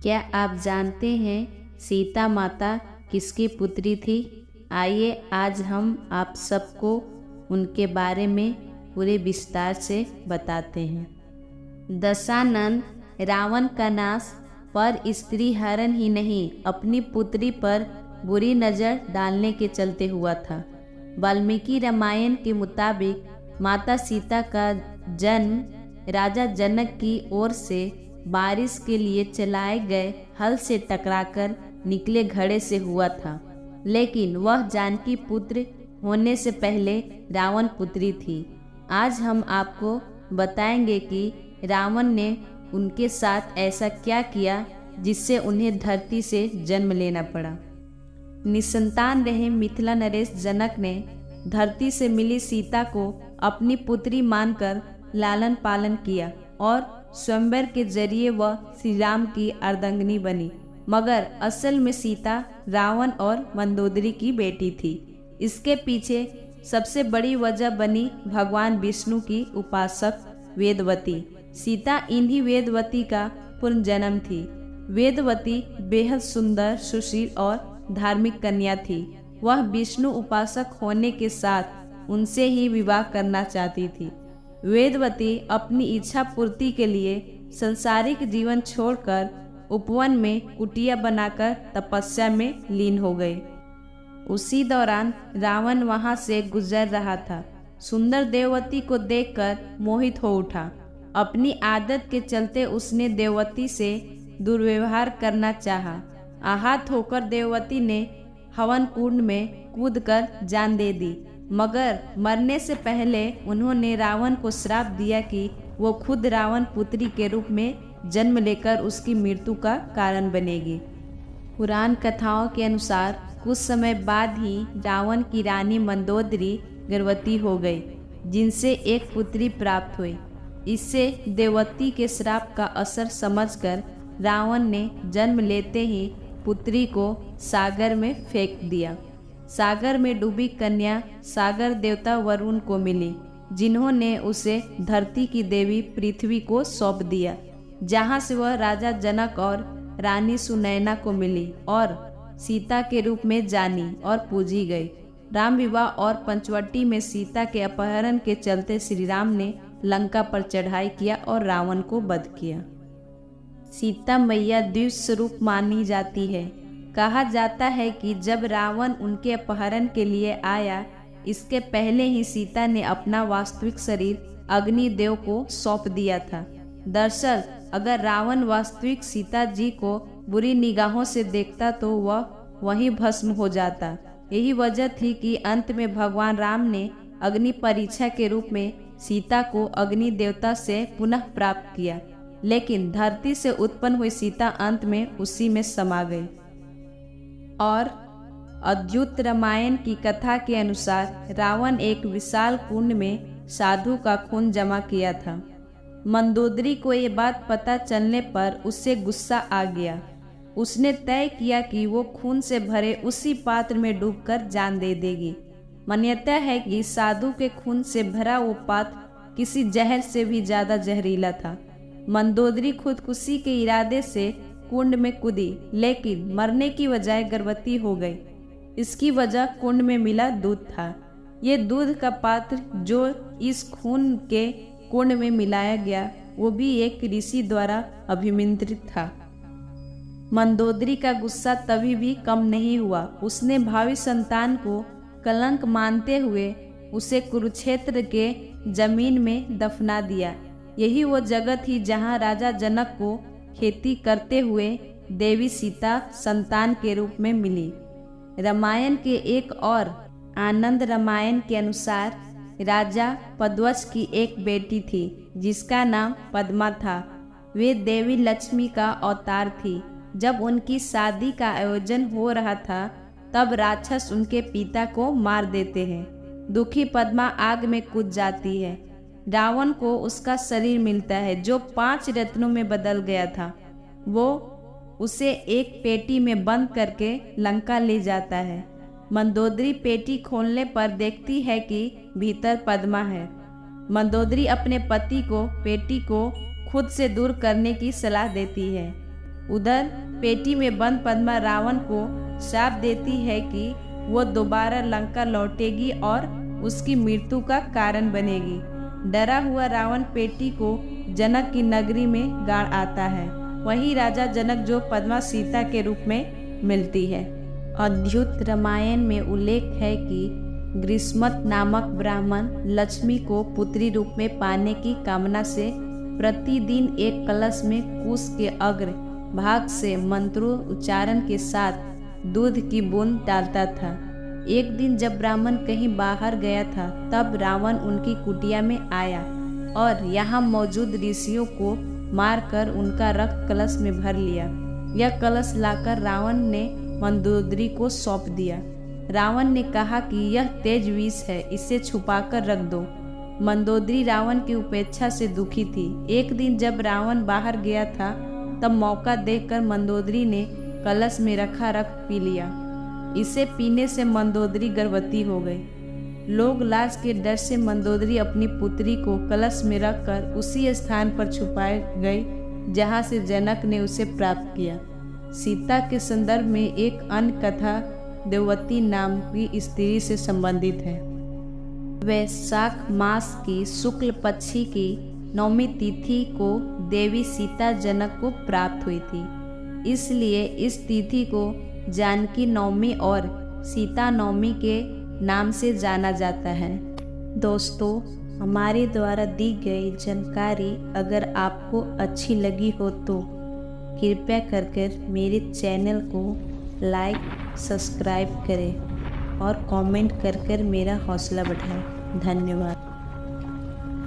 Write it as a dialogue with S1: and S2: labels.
S1: क्या आप जानते हैं सीता माता किसकी पुत्री थी? आइए आज हम आप सबको उनके बारे में पूरे विस्तार से बताते हैं। दशानन रावण का नाश पर स्त्री हरण ही नहीं, अपनी पुत्री पर बुरी नज़र डालने के चलते हुआ था। वाल्मीकि रामायण के मुताबिक माता सीता का जन्म राजा जनक की ओर से बारिश के लिए चलाए गए हल से टकराकर निकले घड़े से हुआ था, लेकिन वह जानकी पुत्र होने से पहले रावण पुत्री थी। आज हम आपको बताएंगे कि रावण ने उनके साथ ऐसा क्या किया जिससे उन्हें धरती से जन्म लेना पड़ा। निसंतान रहे मिथिला नरेश जनक ने धरती से मिली सीता को अपनी पुत्री मानकर लालन पालन किया और स्वयंवर के जरिए वह श्री राम की अर्धांगिनी बनी, मगर असल में सीता रावण और मंदोदरी की बेटी थी। इसके पीछे सबसे बड़ी वजह बनी भगवान विष्णु की उपासक वेदवती। सीता इन्हीं वेदवती का पुनर्जन्म थी। वेदवती बेहद सुंदर, सुशील और धार्मिक कन्या थी। वह विष्णु उपासक होने के साथ उनसे ही विवाह करना चाहती थी। वेदवती अपनी इच्छा पूर्ति के लिए संसारिक जीवन छोड़कर उपवन में कुटिया बनाकर तपस्या में लीन हो गई। उसी दौरान रावण वहां से गुजर रहा था। सुंदर देववती को देखकर मोहित हो उठा। अपनी आदत के चलते उसने देववती से दुर्व्यवहार करना चाहा। आहत होकर देववती ने हवन कुंड में कूदकर जान दे दी, मगर मरने से पहले उन्होंने रावण को श्राप दिया कि वो खुद रावण पुत्री के रूप में जन्म लेकर उसकी मृत्यु का कारण बनेगी। पुराण कथाओं के अनुसार कुछ समय बाद ही रावण की रानी मंदोदरी गर्भवती हो गई, जिनसे एक पुत्री प्राप्त हुई। इससे देववती के श्राप का असर समझकर रावण ने जन्म लेते ही पुत्री को सागर में फेंक दिया। सागर में डूबी कन्या सागर देवता वरुण को मिली, जिन्होंने उसे धरती की देवी पृथ्वी को सौंप दिया, जहां से वह राजा जनक और रानी सुनैना को मिली और सीता के रूप में जानी और पूजी गई। राम विवाह और पंचवटी में सीता के अपहरण के चलते श्री राम ने लंका पर चढ़ाई किया और रावण को वध किया। सीता मैया द्वितीय स्वरूप मानी जाती है। कहा जाता है कि जब रावण उनके अपहरण के लिए आया, इसके पहले ही सीता ने अपना वास्तविक शरीर अग्निदेव को सौंप दिया था। दरअसल अगर रावण वास्तविक सीता जी को बुरी निगाहों से देखता तो वह वहीं भस्म हो जाता। यही वजह थी कि अंत में भगवान राम ने अग्नि परीक्षा के रूप में सीता को अग्नि देवता से पुनः प्राप्त किया, लेकिन धरती से उत्पन्न हुई सीता अंत में उसी में समा गई। और अद्भुत रामायण की कथा के अनुसार रावण एक विशाल कुंड में साधु का खून जमा किया था। मंदोदरी को ये बात पता चलने पर उससे गुस्सा आ गया। उसने तय किया कि वो खून से भरे उसी पात्र में डूबकर जान दे देगी। मान्यता है कि साधु के खून से भरा वो पात्र किसी जहर से भी ज्यादा जहरीला था। मंदोदरी खुदकुशी के इरादे से कुंड में कूदी, लेकिन मरने की बजाय गर्भवती हो गई। इसकी वजह कुंड में मिला दूध था। ये दूध का पात्र जो इस खून के कुंड में मिलाया गया, वो भी एक ऋषि द्वारा अभिमंत्रित था। मंदोदरी का गुस्सा तभी भी कम नहीं हुआ। उसने भावी संतान को कलंक मानते हुए उसे कुरुक्षेत्र के जमीन में दफना दिया। यही वो जगह थी जहाँ राजा जनक को खेती करते हुए देवी सीता संतान के रूप में मिली। रामायण के एक और आनंद रामायण के अनुसार राजा पद्वश की एक बेटी थी जिसका नाम पद्मा था। वे देवी लक्ष्मी का अवतार थी। जब उनकी शादी का आयोजन हो रहा था तब राक्षस उनके पिता को मार देते हैं। दुखी पद्मा आग में कूद जाती है। रावण को उसका शरीर मिलता है जो 5 रत्नों में बदल गया था। वो उसे एक पेटी में बंद करके लंका ले जाता है। मंदोदरी पेटी खोलने पर देखती है कि भीतर पद्मा है। मंदोदरी अपने पति को पेटी को खुद से दूर करने की सलाह देती है। उधर पेटी में बंद पद्मा रावण को श्राप देती है कि वो दोबारा लंका लौटेगी और उसकी मृत्यु का कारण बनेगी। डरा हुआ रावण पेटी को जनक की नगरी में गाड़ आता है। वही राजा जनक जो पद्मा सीता के रूप में मिलती है। अद्भुत रामायण में उल्लेख है कि ग्रीष्मत नामक ब्राह्मण लक्ष्मी को पुत्री रूप में पाने की कामना से प्रतिदिन एक कलश में कुश के अग्र भाग से मंत्रों उच्चारण के साथ दूध की बूंद डालता था। एक दिन जब ब्राह्मण कहीं बाहर गया था तब रावण उनकी कुटिया में आया और यहाँ मौजूद ऋषियों को मारकर उनका रक्त कलश में भर लिया। यह कलश लाकर रावण ने मंदोदरी को सौंप दिया। रावण ने कहा कि यह तेज विष है, इसे छुपाकर रख दो। मंदोदरी रावण की उपेक्षा से दुखी थी। एक दिन जब रावण बाहर गया था तब मौका देखकर मंदोदरी ने कलश में रखा रक्त पी लिया। इसे पीने से मंदोदरी गर्भवती हो गई। लोग लाश के डर से मंदोदरी अपनी पुत्री को कलश में रखकर उसी स्थान पर छुपाए गई जहाँ से जनक ने उसे प्राप्त किया। सीता के संदर्भ में एक अन्य कथा देववती नाम की स्त्री से संबंधित है। वैशाख मास की शुक्ल पक्षी की 9वीं तिथि को देवी सीता जनक को प्राप्त हुई थी, इसलिए इस तिथि को जानकी नवमी और सीता नवमी के नाम से जाना जाता है। दोस्तों, हमारे द्वारा दी गई जानकारी अगर आपको अच्छी लगी हो तो कृपया कर मेरे चैनल को लाइक सब्सक्राइब करें और कमेंट कर मेरा हौसला बढ़ाएं। धन्यवाद।